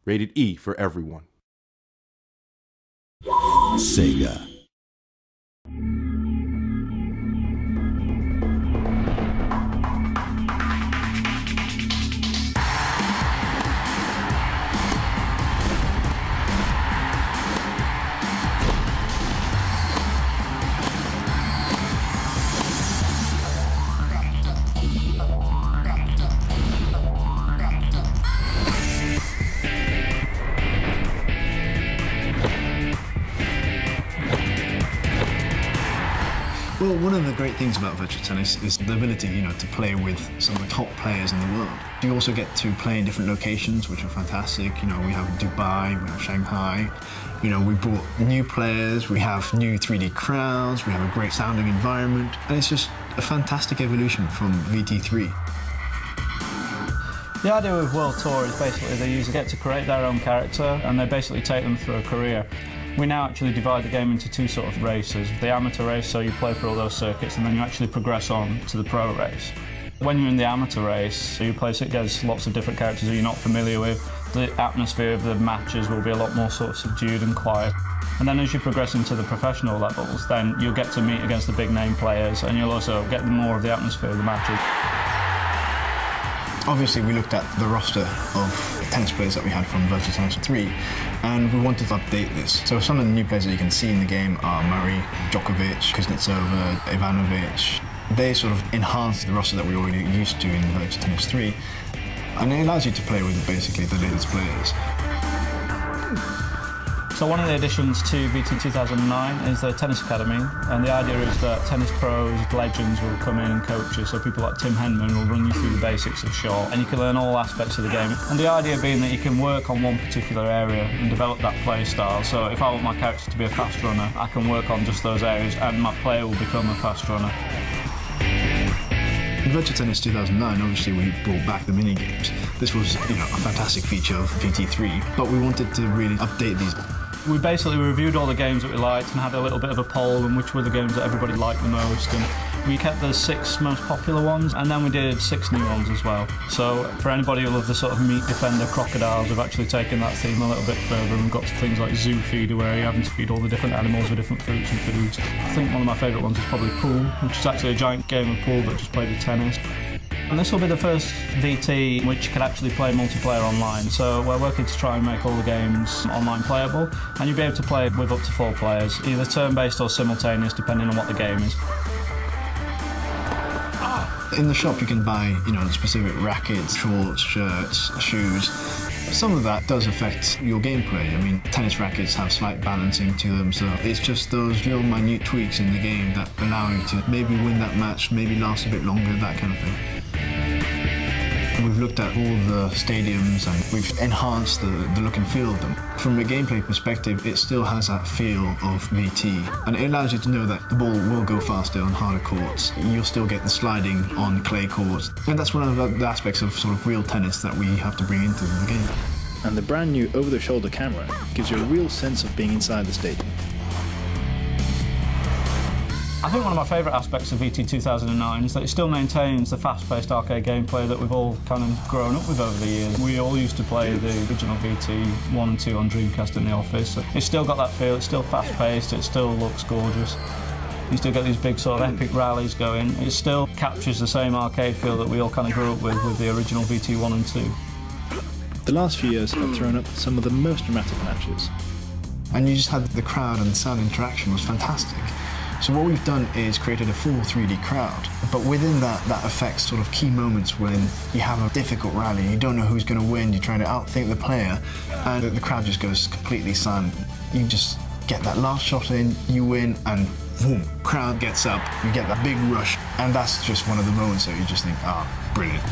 Rated E for everyone. Sega. Well, one of the great things about Virtua Tennis is the ability, to play with some of the top players in the world. You also get to play in different locations, which are fantastic. We have Dubai, we have Shanghai. We brought new players, we have new 3D crowds, we have a great sounding environment, and it's just a fantastic evolution from VT3. The idea with World Tour is basically the user get to create their own character and they basically take them through a career. We now actually divide the game into two sort of races. The amateur race, so you play for all those circuits, and then you actually progress on to the pro race. When you're in the amateur race, so you play against lots of different characters who you're not familiar with. The atmosphere of the matches will be a lot more sort of subdued and quiet. And then as you progress into the professional levels, then you'll get to meet against the big name players, and you'll also get more of the atmosphere of the matches. Obviously, we looked at the roster of tennis players that we had from Virtua Tennis 3, and we wanted to update this. So some of the new players that you can see in the game are Murray, Djokovic, Kuznetsova, Ivanovic. They sort of enhance the roster that we already used to in Virtua Tennis 3, and it allows you to play with basically the latest players. So one of the additions to VT 2009 is the Tennis Academy, and the idea is that tennis pros, legends will come in and coach you, so people like Tim Henman will run you through the basics of shot, and you can learn all aspects of the game. And the idea being that you can work on one particular area and develop that play style, so if I want my character to be a fast runner, I can work on just those areas and my player will become a fast runner. In Virtua Tennis 2009, obviously we brought back the mini-games. This was, a fantastic feature of VT3, but we wanted to really update these. We basically reviewed all the games that we liked and had a little bit of a poll on which were the games that everybody liked the most. And we kept the 6 most popular ones, and then we did 6 new ones as well. So for anybody who loves the sort of meat defender crocodiles, we've actually taken that theme a little bit further and got to things like Zoo Feeder, where you're having to feed all the different animals with different fruits and foods. I think one of my favourite ones is probably Pool, which is actually a giant game of pool but just played with tennis. And this will be the first VT in which you can actually play multiplayer online. So we're working to try and make all the games online playable, and you'll be able to play with up to 4 players, either turn-based or simultaneous, depending on what the game is. In the shop you can buy, specific rackets, shorts, shirts, shoes. Some of that does affect your gameplay. I mean, tennis rackets have slight balancing to them, so it's just those little minute tweaks in the game that allow you to maybe win that match, maybe last a bit longer, that kind of thing. We've looked at all the stadiums and we've enhanced the look and feel of them. From a gameplay perspective, it still has that feel of VT, and it allows you to know that the ball will go faster on harder courts. You'll still get the sliding on clay courts, and that's one of the aspects of sort of real tennis that we have to bring into the game. And the brand new over-the-shoulder camera gives you a real sense of being inside the stadium. I think one of my favourite aspects of VT 2009 is that it still maintains the fast-paced arcade gameplay that we've all kind of grown up with over the years. We all used to play the original VT 1 and 2 on Dreamcast in the office. It's still got that feel, it's still fast-paced, it still looks gorgeous. You still get these big sort of epic rallies going. It still captures the same arcade feel that we all kind of grew up with the original VT 1 and 2. The last few years have thrown up some of the most dramatic matches. And you just had the crowd and the sound interaction was fantastic. So what we've done is created a full 3D crowd, but within that affects sort of key moments when you have a difficult rally, you don't know who's going to win, you're trying to outthink the player, and the crowd just goes completely silent. You just get that last shot in, you win, and boom, crowd gets up, you get that big rush, and that's just one of the moments that you just think, brilliant.